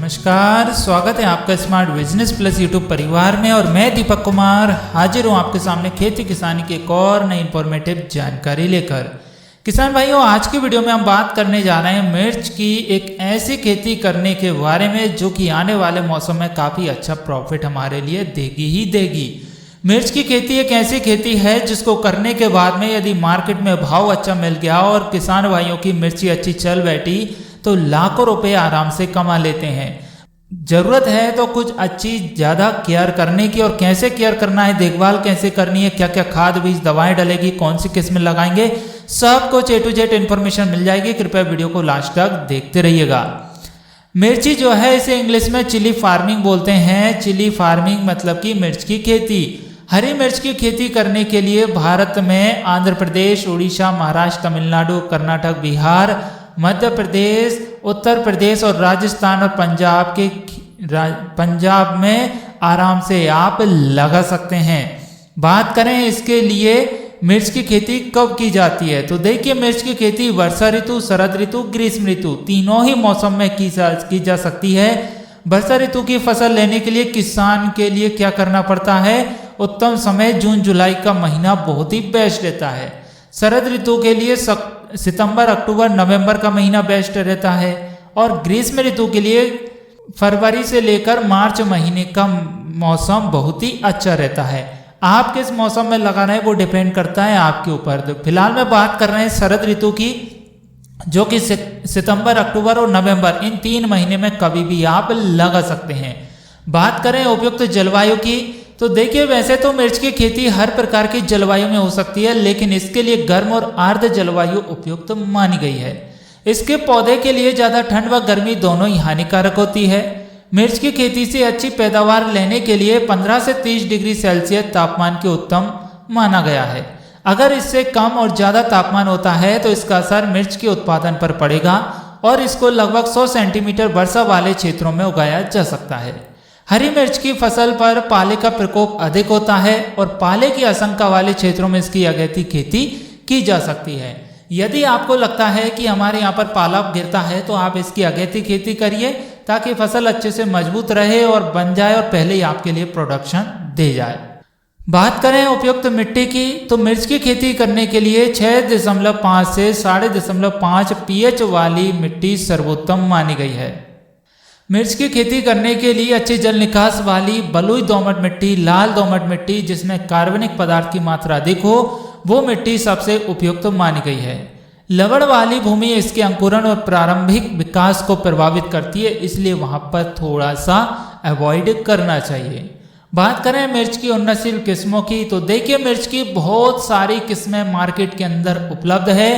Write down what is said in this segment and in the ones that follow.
नमस्कार, स्वागत है आपका स्मार्ट बिजनेस प्लस यूट्यूब परिवार में। और मैं दीपक कुमार हाजिर हूँ आपके सामने खेती किसानी की एक और नई इंफॉर्मेटिव जानकारी लेकर। किसान भाइयों, आज की वीडियो में हम बात करने जा रहे हैं मिर्च की एक ऐसी खेती करने के बारे में जो कि आने वाले मौसम में काफ़ी अच्छा प्रॉफिट हमारे लिए देगी ही देगी। मिर्च की खेती एक ऐसी खेती है जिसको करने के बाद में यदि मार्केट में भाव अच्छा मिल गया और किसान भाइयों की मिर्ची अच्छी चल बैठी तो लाखों रुपए आराम से कमा लेते हैं। जरूरत है तो कुछ अच्छी ज़्यादा केयर करने की, और कैसे केयर करना है, देखभाल कैसे करनी है, क्या क्या खाद बीज दवाएं डलेगी, कौन सी किस्म लगाएंगे, सब कुछ A to Z इन्फॉर्मेशन मिल जाएगी। कृपया वीडियो को लास्ट तक देखते रहिएगा। मिर्ची जो है इसे इंग्लिश में चिली फार्मिंग बोलते हैं। चिली फार्मिंग मतलब कि मिर्च की खेती। हरी मिर्च की खेती करने के लिए भारत में आंध्र प्रदेश, उड़ीसा, महाराष्ट्र, तमिलनाडु, कर्नाटक, बिहार, मध्य प्रदेश, उत्तर प्रदेश और राजस्थान और पंजाब में आराम से आप लगा सकते हैं। बात करें इसके लिए मिर्च की खेती कब की जाती है, तो देखिए मिर्च की खेती वर्षा ऋतु, शरद ऋतु, ग्रीष्म ऋतु तीनों ही मौसम में की जा सकती है। वर्षा ऋतु की फसल लेने के लिए किसान के लिए क्या करना पड़ता है, उत्तम समय जून जुलाई का महीना बहुत ही बेस्ट रहता है। शरद ऋतु के लिए सितंबर, अक्टूबर, नवंबर का महीना बेस्ट रहता है। और ग्रीष्म ऋतु के लिए फरवरी से लेकर मार्च महीने का मौसम बहुत ही अच्छा रहता है। आप किस मौसम में लगाना है वो डिपेंड करता है आपके ऊपर। तो फिलहाल मैं बात कर रहे हैं शरद ऋतु की, जो कि सितंबर, अक्टूबर और नवंबर, इन 3 महीने में कभी भी आप लगा सकते हैं। बात करें उपयुक्त जलवायु की, तो देखिए वैसे तो मिर्च की खेती हर प्रकार की जलवायु में हो सकती है, लेकिन इसके लिए गर्म और आर्द्र जलवायु उपयुक्त मानी गई है। इसके पौधे के लिए ज़्यादा ठंड व गर्मी दोनों ही हानिकारक होती है। मिर्च की खेती से अच्छी पैदावार लेने के लिए 15 से 30 डिग्री सेल्सियस तापमान के उत्तम माना गया है। अगर इससे कम और ज़्यादा तापमान होता है तो इसका असर मिर्च के उत्पादन पर पड़ेगा और इसको लगभग 100 सेंटीमीटर वर्षा वाले क्षेत्रों में उगाया जा सकता है। हरी मिर्च की फसल पर पाले का प्रकोप अधिक होता है और पाले की आशंका वाले क्षेत्रों में इसकी अगैती खेती की जा सकती है। यदि आपको लगता है कि हमारे यहाँ पर पाला गिरता है तो आप इसकी अगैती खेती करिए ताकि फसल अच्छे से मजबूत रहे और बन जाए और पहले ही आपके लिए प्रोडक्शन दे जाए। बात करें उपयुक्त मिट्टी की, तो मिर्च की खेती करने के लिए 6.5 से 5.5 pH वाली मिट्टी सर्वोत्तम मानी गई है। मिर्च की खेती करने के लिए अच्छी जल निकास वाली बलुई दोमट मिट्टी, लाल दोमट मिट्टी जिसमें कार्बनिक पदार्थ की मात्रा अधिक हो, वो मिट्टी सबसे उपयुक्त मानी गई है। लवण वाली भूमि इसके अंकुरण और प्रारंभिक विकास को प्रभावित करती है, इसलिए वहां पर थोड़ा सा अवॉइड करना चाहिए। बात करें मिर्च की उन्नतशील किस्मों की, तो देखिए मिर्च की बहुत सारी किस्में मार्केट के अंदर उपलब्ध है।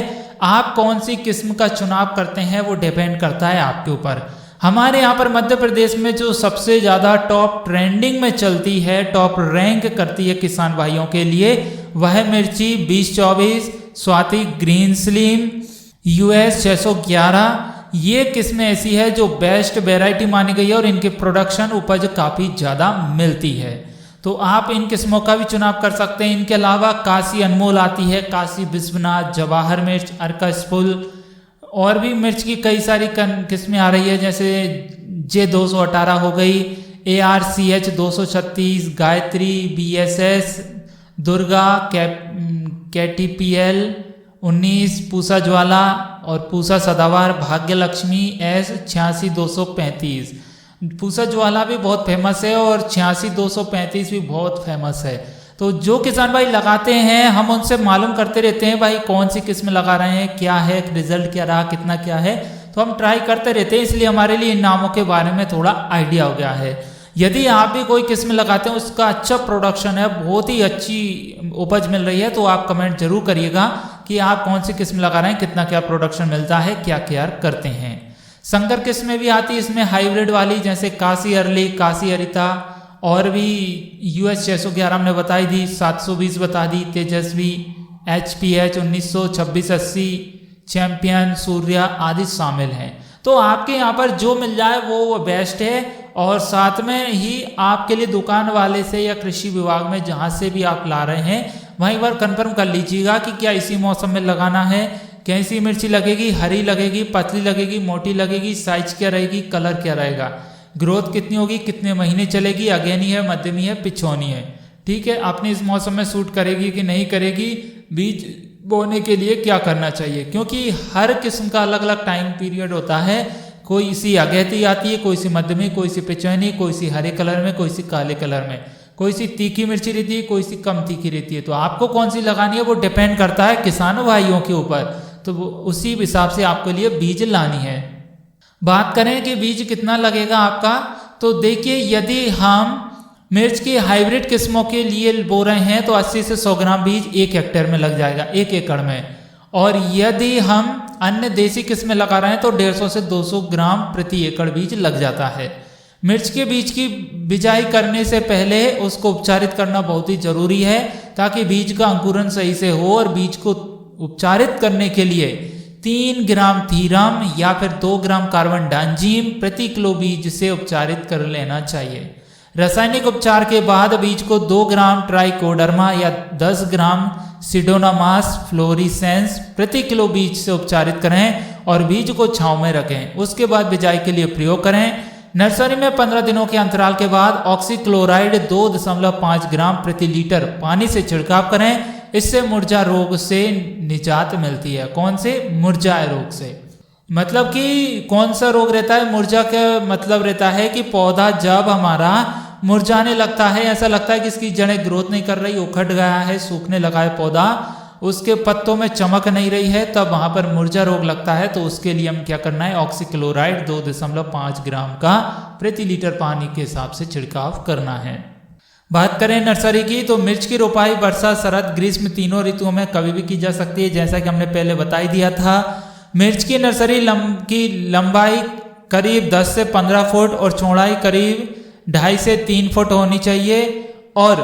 आप कौन सी किस्म का चुनाव करते हैं वो डिपेंड करता है आपके ऊपर। हमारे यहाँ पर मध्य प्रदेश में जो सबसे ज़्यादा टॉप ट्रेंडिंग में चलती है, टॉप रैंक करती है किसान भाइयों के लिए, वह मिर्ची 2024, स्वाति ग्रीन स्लिम, US 611, ये किस्में ऐसी है जो बेस्ट वैरायटी मानी गई है और इनके प्रोडक्शन उपज काफ़ी ज़्यादा मिलती है। तो आप इन किस्मों का भी चुनाव कर सकते हैं। इनके अलावा काशी अनमोल आती है, काशी विश्वनाथ, जवाहर मिर्च, अर्कस फुल, और भी मिर्च की कई सारी किस्में आ रही है, जैसे J218 हो गई, ARCH 236, Gayatri, BSS, Durga, KTPL 19, Pusa ज्वाला और पूसा सदावार, भाग्य लक्ष्मी S 86235। पूसा ज्वाला भी बहुत फेमस है और 86235 भी बहुत फेमस है। तो जो किसान भाई लगाते हैं हम उनसे मालूम करते रहते हैं भाई कौन सी किस्म लगा रहे हैं, क्या है, रिजल्ट क्या रहा, कितना क्या है, तो हम ट्राई करते रहते हैं, इसलिए हमारे लिए इन नामों के बारे में थोड़ा आइडिया हो गया है। यदि आप भी कोई किस्म लगाते हैं, उसका अच्छा प्रोडक्शन है, बहुत ही अच्छी उपज मिल रही है, तो आप कमेंट जरूर करिएगा कि आप कौन सी किस्म लगा रहे हैं, कितना क्या प्रोडक्शन मिलता है, क्या केयर करते हैं। संकर किस्में भी आती है इसमें हाइब्रिड वाली, जैसे काशी अर्ली, काशी अरिता, और भी US 611 हमने बताई दी, 720 बता दी, तेजस्वी, HPH 192680, चैंपियन, सूर्या आदि शामिल हैं। तो आपके यहाँ पर जो मिल जाए वो बेस्ट है। और साथ में ही आपके लिए दुकान वाले से या कृषि विभाग में जहाँ से भी आप ला रहे हैं वहीं पर कंफर्म कर लीजिएगा कि क्या इसी मौसम में लगाना है, कैसी मिर्ची लगेगी, हरी लगेगी, पतली लगेगी, मोटी लगेगी, साइज क्या रहेगी, कलर क्या रहेगा, ग्रोथ कितनी होगी, कितने महीने चलेगी, अगेनी है, मध्यमी है, पिछौनी है। ठीक है, आपने इस मौसम में सूट करेगी कि नहीं करेगी, बीज बोने के लिए क्या करना चाहिए, क्योंकि हर किस्म का अलग अलग टाइम पीरियड होता है। कोई सी अगेती आती है, कोई सी मध्यमी, कोई सी पिछौनी, कोई सी हरे कलर में, कोई सी काले कलर में, कोई सी तीखी मिर्ची रहती है, कोई सी कम तीखी रहती है। तो आपको कौन सी लगानी है वो डिपेंड करता है किसानों भाइयों के ऊपर, तो उसी हिसाब से आपके लिए बीज लानी है। बात करें कि बीज कितना लगेगा आपका, तो देखिए यदि हम मिर्च की हाइब्रिड किस्मों के लिए बो रहे हैं तो 80 से 100 ग्राम बीज 1 हेक्टेयर में लग जाएगा, 1 एकड़ में। और यदि हम अन्य देसी किस्में लगा रहे हैं तो 150 से 200 ग्राम प्रति एकड़ बीज लग जाता है। मिर्च के बीज की बिजाई करने से पहले उसको उपचारित करना बहुत ही जरूरी है, ताकि बीज का अंकुरन सही से हो। और बीज को उपचारित करने के लिए 3 ग्राम थीरम या फिर 2 ग्राम कार्बन डांजिम प्रति किलो बीज से उपचारित कर लेना चाहिए। रासायनिक उपचार के बाद बीज को 2 ग्राम ट्राइकोडर्मा या 10 ग्राम सिडोनामास फ्लोरिसेंस प्रति किलो बीज से उपचारित करें और बीज को छांव में रखें। उसके बाद बिजाई के लिए प्रयोग करें। नर्सरी में 15 दिनों के अंतराल के बाद ऑक्सीक्लोराइड 2.5 ग्राम प्रति लीटर पानी से छिड़काव करें। इससे मुरझा रोग से निजात मिलती है। कौन से? मुरझा रोग से। मतलब कि कौन सा रोग रहता है? मुरझा का मतलब रहता है कि पौधा जब हमारा मुरझाने लगता है, ऐसा लगता है कि इसकी जड़ें ग्रोथ नहीं कर रही, उखड़ गया है, सूखने लगा है पौधा, उसके पत्तों में चमक नहीं रही है, तब वहां पर मुरझा रोग लगता है। तो उसके लिए हम क्या करना है? ऑक्सीक्लोराइड 2.5 ग्राम का प्रति लीटर पानी के हिसाब से छिड़काव करना है। बात करें नर्सरी की, तो मिर्च की रोपाई वर्षा, शरद, ग्रीष्म तीनों ऋतुओं में कभी भी की जा सकती है, जैसा कि हमने पहले बता ही दिया था। मिर्च की नर्सरी की लंबाई करीब 10 से 15 फुट और चौड़ाई करीब 2.5 से 3 फुट होनी चाहिए और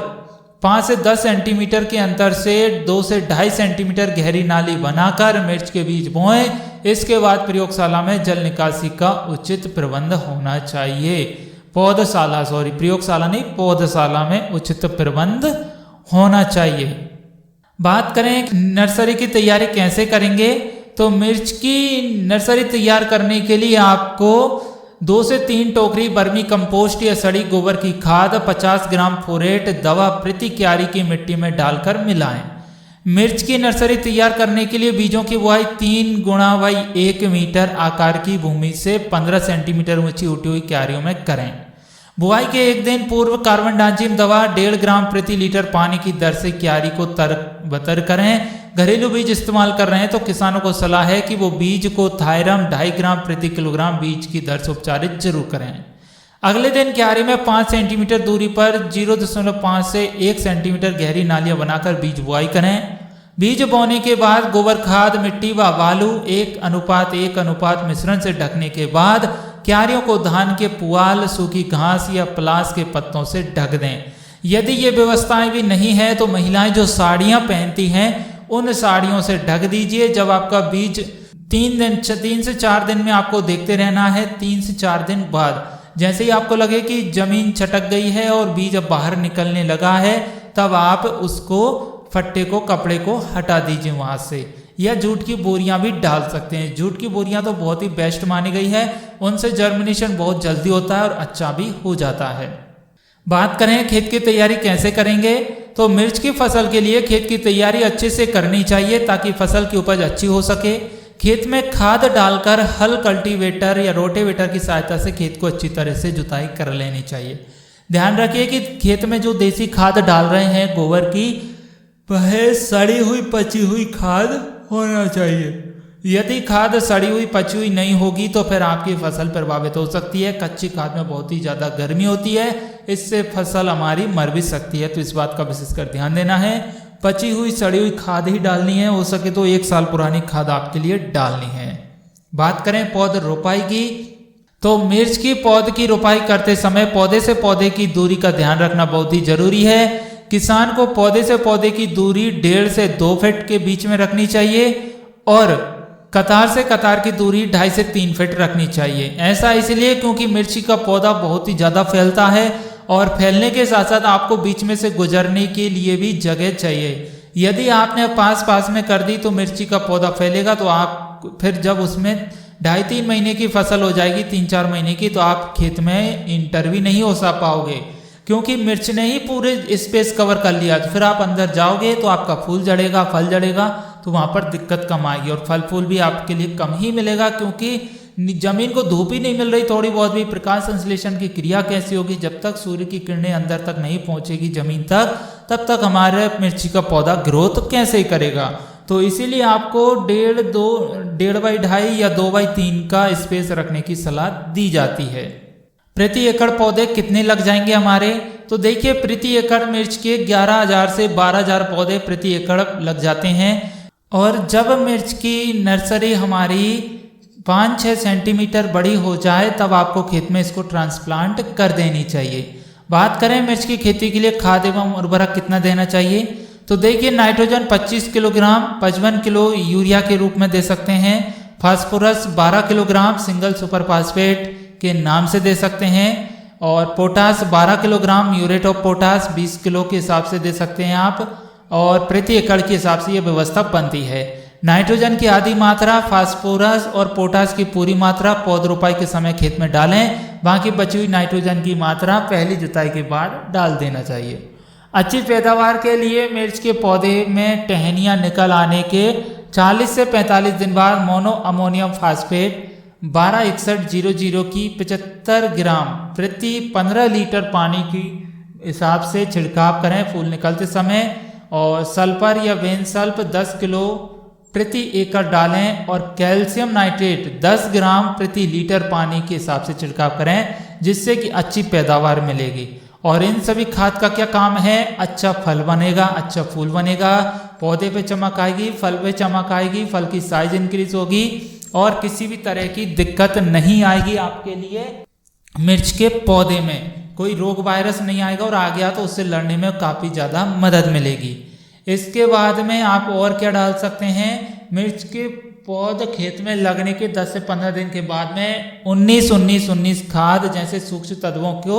5 से 10 सेंटीमीटर के अंतर से 2 से 2.5 सेंटीमीटर गहरी नाली बनाकर मिर्च के बीज बोएं। इसके बाद प्रयोगशाला में जल निकासी का उचित प्रबंध होना चाहिए। प्रयोगशाला नहीं, पौधशाला में उचित प्रबंध होना चाहिए। बात करें नर्सरी की तैयारी कैसे करेंगे, तो मिर्च की नर्सरी तैयार करने के लिए आपको 2 से 3 टोकरी बर्मी कंपोस्ट या सड़ी गोबर की खाद, 50 ग्राम फोरेट दवा प्रति क्यारी की मिट्टी में डालकर मिलाएं। मिर्च की नर्सरी तैयार करने के लिए बीजों की बुआई 3 × 1 मीटर आकार की भूमि से 15 सेंटीमीटर ऊंची उठी हुई क्यारियों में करें। बुआई के 1 दिन पूर्व कार्बन डांजिम दवा 1.5 ग्राम प्रति लीटर पानी की दर से क्यारी को तर करें। घरेलू बीज इस्तेमाल कर रहे हैं तो किसानों को सलाह है कि वो बीज को थायरम 2.5 ग्राम प्रति किलोग्राम बीज की दर से उपचारित जरूर करें। अगले दिन क्यारी में 5 सेंटीमीटर दूरी पर 0.5 से 1 सेंटीमीटर गहरी नालियां बनाकर बीज बुआई करें। बीज बोने के बाद गोबर खाद, मिट्टी व बालू 1:1 मिश्रण से ढकने के बाद क्यारियों को धान के पुआल, सूखी घास या पलास के पत्तों से ढक दें। यदि ये व्यवस्थाएं भी नहीं है तो महिलाएं जो साड़ियां पहनती हैं उन साड़ियों से ढक दीजिए। जब आपका बीज 3 से 4 दिन में आपको देखते रहना है। 3 से 4 दिन बाद जैसे ही आपको लगे कि जमीन छटक गई है और बीज अब बाहर निकलने लगा है, तब आप उसको फट्टे को, कपड़े को हटा दीजिए वहां से, या जूट की बोरियां भी डाल सकते हैं। जूट की बोरियां तो बहुत ही बेस्ट मानी गई है, उनसे जर्मिनेशन बहुत जल्दी होता है और अच्छा भी हो जाता है। बात करें खेत की तैयारी कैसे करेंगे, तो मिर्च की फसल के लिए खेत की तैयारी अच्छे से करनी चाहिए ताकि फसल की उपज अच्छी हो सके। खेत में खाद डालकर हल, कल्टीवेटर या रोटेवेटर की सहायता से खेत को अच्छी तरह से जुताई कर लेनी चाहिए। ध्यान रखिए कि खेत में जो देसी खाद डाल रहे हैं गोबर की, वह सड़ी हुई पची हुई खाद होना चाहिए। यदि खाद सड़ी हुई पची हुई नहीं होगी तो फिर आपकी फसल प्रभावित हो सकती है। कच्ची खाद में बहुत ही ज़्यादा गर्मी होती है, इससे फसल हमारी मर भी सकती है, तो इस बात का विशेषकर ध्यान देना है। पची हुई सड़ी हुई खाद ही डालनी है, हो सके तो 1 साल पुरानी खाद आपके लिए डालनी है। बात करें पौध रोपाई की, तो मिर्च की पौध की रोपाई करते समय पौधे से पौधे की दूरी का ध्यान रखना बहुत ही जरूरी है। किसान को पौधे से पौधे की दूरी 1.5 से 2 फीट के बीच में रखनी चाहिए और कतार से कतार की दूरी 2.5 से 3 फीट रखनी चाहिए। ऐसा इसलिए क्योंकि मिर्ची का पौधा बहुत ही ज़्यादा फैलता है और फैलने के साथ साथ आपको बीच में से गुजरने के लिए भी जगह चाहिए। यदि आपने पास में कर दी तो मिर्ची का पौधा फैलेगा, तो आप फिर जब उसमें 2.5-3 महीने की फसल हो जाएगी, 3-4 महीने की, तो आप खेत में इंटर भी नहीं हो पाओगे, क्योंकि मिर्च ने ही पूरे स्पेस कवर कर लिया। तो फिर आप अंदर जाओगे तो आपका फूल जड़ेगा, फल जड़ेगा, तो वहाँ पर दिक्कत कम आएगी और फल फूल भी आपके लिए कम ही मिलेगा, क्योंकि जमीन को धूप ही नहीं मिल रही थोड़ी बहुत भी। प्रकाश संश्लेषण की क्रिया कैसी होगी, जब तक सूर्य की किरणें अंदर तक नहीं पहुंचेगी जमीन तक, तब तक हमारे मिर्ची का पौधा ग्रोथ कैसे करेगा। तो इसीलिए आपको 1.5 या 2x3 का स्पेस रखने की सलाह दी जाती है। प्रति एकड़ पौधे कितने लग जाएंगे हमारे, तो देखिए प्रति एकड़ मिर्च के 11,000 से 12,000 पौधे प्रति एकड़ लग जाते हैं। और जब मिर्च की नर्सरी हमारी 5-6 सेंटीमीटर बड़ी हो जाए तब आपको खेत में इसको ट्रांसप्लांट कर देनी चाहिए। बात करें मिर्च की खेती के लिए खाद एवं उर्वरक कितना देना चाहिए, तो देखिए नाइट्रोजन 25 किलोग्राम 55 किलो यूरिया के रूप में दे सकते हैं, phosphorus 12 kilogram single super phosphate के नाम से दे सकते हैं, और potash 12 kilogram muriate of potash 20 kilo के हिसाब से दे सकते हैं आप, और प्रति एकड़ के हिसाब से ये व्यवस्था बनती है। नाइट्रोजन की आधी मात्रा, फास्फोरस और पोटास की पूरी मात्रा पौध रोपाई के समय खेत में डालें, बाकी बची हुई नाइट्रोजन की मात्रा पहली जुताई के बाद डाल देना चाहिए। अच्छी पैदावार के लिए मिर्च के पौधे में टहनियाँ निकल आने के 40 से 45 दिन बाद मोनो अमोनियम फास्फेट 126100 की 75 ग्राम प्रति 15 लीटर पानी की हिसाब से छिड़काव करें फूल निकलते समय, और सल्फर या वेनसल्फ 10 किलो प्रति एकड़ डालें, और कैल्शियम नाइट्रेट 10 ग्राम प्रति लीटर पानी के हिसाब से छिड़काव करें, जिससे कि अच्छी पैदावार मिलेगी। और इन सभी खाद का क्या काम है, अच्छा फल बनेगा, अच्छा फूल बनेगा, पौधे पे चमक आएगी, फल पे चमक आएगी, फल की साइज इंक्रीज होगी, और किसी भी तरह की दिक्कत नहीं आएगी आपके लिए। मिर्च के पौधे में कोई रोग वायरस नहीं आएगा, और आ गया तो उससे लड़ने में काफ़ी ज़्यादा मदद मिलेगी। इसके बाद में आप और क्या डाल सकते हैं, मिर्च के पौध खेत में लगने के 10 से 15 दिन के बाद में 19-19-19 खाद जैसे सूक्ष्म तत्वों को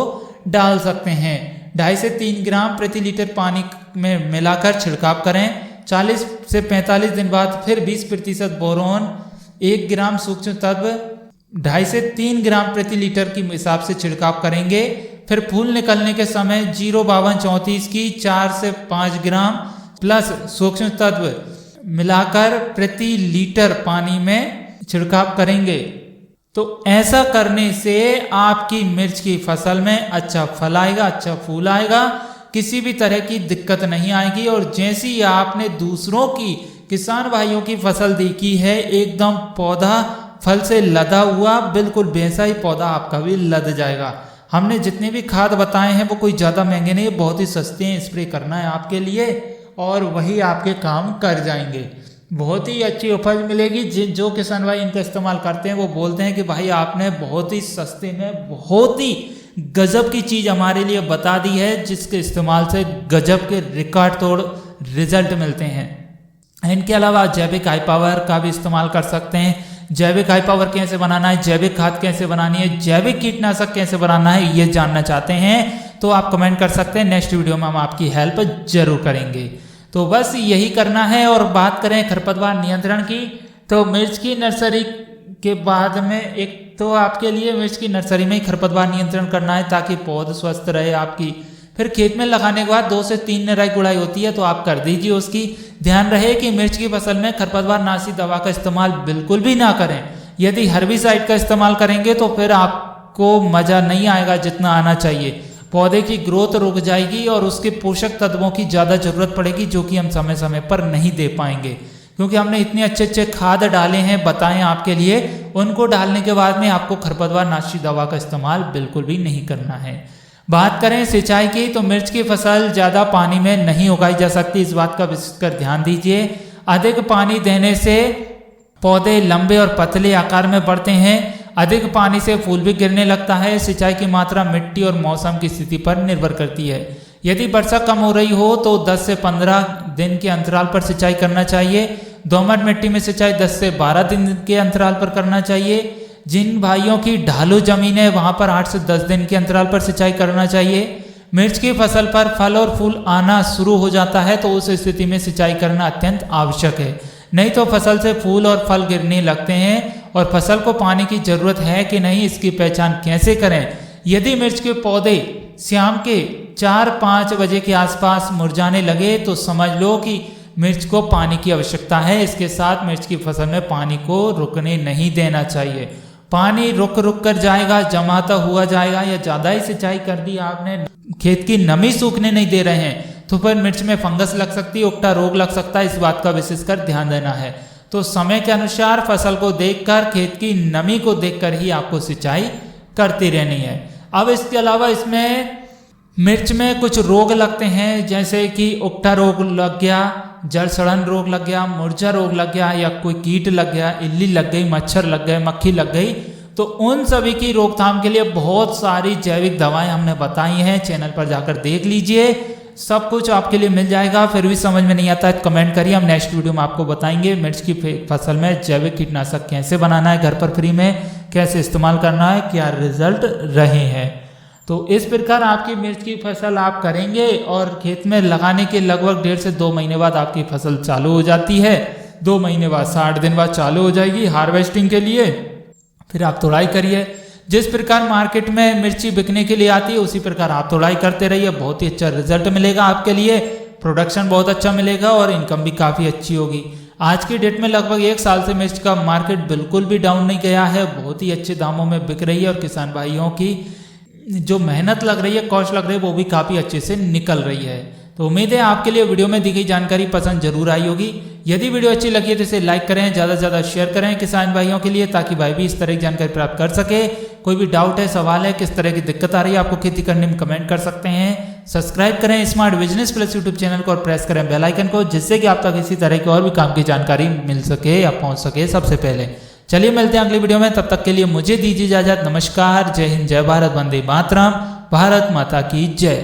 डाल सकते हैं। 2.5 से 3 ग्राम प्रति लीटर पानी में मिलाकर छिड़काव करें। 40 से 45 दिन बाद फिर 20% बोरोन, 1 ग्राम सूक्ष्म तत्व 2.5 से 3 ग्राम प्रति लीटर की हिसाब से छिड़काव करेंगे। फिर फूल निकलने के समय 05234 की 4 से 5 ग्राम प्लस सूक्ष्म तत्व मिलाकर प्रति लीटर पानी में छिड़काव करेंगे। तो ऐसा करने से आपकी मिर्च की फसल में अच्छा फल आएगा, अच्छा फूल आएगा, किसी भी तरह की दिक्कत नहीं आएगी। और जैसे ही आपने दूसरों की किसान भाइयों की फसल देखी है एकदम पौधा फल से लदा हुआ, बिल्कुल वैसा ही पौधा आपका भी लद जाएगा। हमने जितने भी खाद बताए हैं वो कोई ज़्यादा महंगे नहीं, बहुत ही सस्ते हैं, स्प्रे करना है आपके लिए और वही आपके काम कर जाएंगे। बहुत ही अच्छी उपज मिलेगी। जो किसान भाई इनका इस्तेमाल करते हैं वो बोलते हैं कि भाई आपने बहुत ही सस्ते में बहुत ही गजब की चीज़ हमारे लिए बता दी है, जिसके इस्तेमाल से गजब के रिकॉर्ड तोड़ रिजल्ट मिलते हैं। इनके अलावा जैविक हाई पावर का भी इस्तेमाल कर सकते हैं। जैविक हाई पावर कैसे बनाना है, जैविक खाद कैसे बनानी है, जैविक कीटनाशक कैसे बनाना है, ये जानना चाहते हैं तो आप कमेंट कर सकते हैं। नेक्स्ट वीडियो में हम आपकी हेल्प जरूर करेंगे। तो बस यही करना है। और बात करें खरपतवार नियंत्रण की, तो मिर्च की नर्सरी के बाद में एक तो आपके लिए मिर्च की नर्सरी में ही खरपतवार नियंत्रण करना है ताकि पौध स्वस्थ रहे आपकी। फिर खेत में लगाने के बाद 2 से 3 निराई गुड़ाई होती है तो आप कर दीजिए उसकी। ध्यान रहे कि मिर्च की फसल में खरपतवार नाशी दवा का इस्तेमाल बिल्कुल भी ना करें। यदि हर्बिसाइड का इस्तेमाल करेंगे तो फिर आपको मजा नहीं आएगा जितना आना चाहिए। पौधे की ग्रोथ रुक जाएगी और उसके पोषक तत्वों की ज़्यादा जरूरत पड़ेगी, जो कि हम समय समय पर नहीं दे पाएंगे, क्योंकि हमने इतने अच्छे अच्छे खाद डाले हैं बताएं आपके लिए। उनको डालने के बाद में आपको खरपतवार नाशी दवा का इस्तेमाल बिल्कुल भी नहीं करना है। बात करें सिंचाई की, तो मिर्च की फसल ज़्यादा पानी में नहीं उगाई जा सकती, इस बात का विशेषकर ध्यान दीजिए। अधिक पानी देने से पौधे लंबे और पतले आकार में बढ़ते हैं। अधिक पानी से फूल भी गिरने लगता है। सिंचाई की मात्रा मिट्टी और मौसम की स्थिति पर निर्भर करती है। यदि वर्षा कम हो रही हो तो 10 से 15 दिन के अंतराल पर सिंचाई करना चाहिए। दोमट मिट्टी में सिंचाई 10 से 12 दिन के अंतराल पर करना चाहिए। जिन भाइयों की ढालू जमीन है वहां पर 8 से 10 दिन के अंतराल पर सिंचाई करना चाहिए। मिर्च की फसल पर फल और फूल आना शुरू हो जाता है तो उस स्थिति में सिंचाई करना अत्यंत आवश्यक है, नहीं तो फसल से फूल और फल गिरने लगते हैं और फसल को पानी की ज़रूरत है कि नहीं इसकी पहचान कैसे करें। यदि मिर्च के पौधे शाम के 4-5 बजे के आसपास मुरझाने लगे तो समझ लो कि मिर्च को पानी की आवश्यकता है। इसके साथ मिर्च की फसल में पानी को रुकने नहीं देना चाहिए। पानी रुक कर जाएगा, जमाता हुआ जाएगा या ज़्यादा ही सिंचाई कर दी आपने, खेत की नमी सूखने नहीं दे रहे हैं तो फिर मिर्च में फंगस लग सकती है, उकटा रोग लग सकता है। इस बात का विशेषकर ध्यान देना है। तो समय के अनुसार फसल को देखकर, खेत की नमी को देखकर ही आपको सिंचाई करती रहनी है। अब इसके अलावा इसमें मिर्च में कुछ रोग लगते हैं, जैसे कि उकटा रोग लग गया, जड़ सड़न रोग लग गया, मुरझा रोग लग गया, या कोई कीट लग गया, इल्ली लग गई, मच्छर लग गए, मक्खी लग गई। तो उन सभी की रोकथाम के लिए बहुत सारी जैविक दवाएं हमने बताई हैं, चैनल पर जाकर देख लीजिए, सब कुछ आपके लिए मिल जाएगा। फिर भी समझ में नहीं आता है तो कमेंट करिए, हम नेक्स्ट वीडियो में आपको बताएंगे मिर्च की फसल में जैविक कीटनाशक कैसे बनाना है, घर पर फ्री में कैसे इस्तेमाल करना है, क्या रिजल्ट रहे हैं। तो इस प्रकार आपकी मिर्च की फसल आप करेंगे और खेत में लगाने के लगभग 1.5 से 2 महीने बाद आपकी फसल चालू हो जाती है। 2 महीने बाद 60 दिन बाद चालू हो जाएगी हार्वेस्टिंग के लिए। फिर आप तोड़ाई करिए। जिस प्रकार मार्केट में मिर्ची बिकने के लिए आती है उसी प्रकार आप तोड़ाई करते रहिए, बहुत ही अच्छा रिजल्ट मिलेगा आपके लिए, प्रोडक्शन बहुत अच्छा मिलेगा और इनकम भी काफ़ी अच्छी होगी। आज की डेट में लगभग 1 साल से मिर्च का मार्केट बिल्कुल भी डाउन नहीं गया है, बहुत ही अच्छे दामों में बिक रही है और किसान भाइयों की जो मेहनत लग रही है, कॉस्ट लग रही है, वो भी काफ़ी अच्छे से निकल रही है। तो उम्मीद है आपके लिए वीडियो में दी गई जानकारी पसंद जरूर आई होगी। यदि वीडियो अच्छी लगी है तो इसे लाइक करें, ज़्यादा से ज़्यादा शेयर करें किसान भाइयों के लिए, ताकि भाई भी इस तरह की जानकारी प्राप्त कर सके। कोई भी डाउट है, सवाल है, किस तरह की दिक्कत आ रही है आपको खेती करने में, कमेंट कर सकते हैं। सब्सक्राइब करें smart business plus YouTube channel को और प्रेस करें बेल आइकन को, जिससे कि आप तक इसी तरह की और भी काम की जानकारी मिल सके या पहुँच सके सबसे पहले। चलिए मिलते हैं अगली वीडियो में, तब तक के लिए मुझे दीजिए इजाजत। नमस्कार, जय हिंद, जय भारत, वंदे मातरम, भारत माता की जय।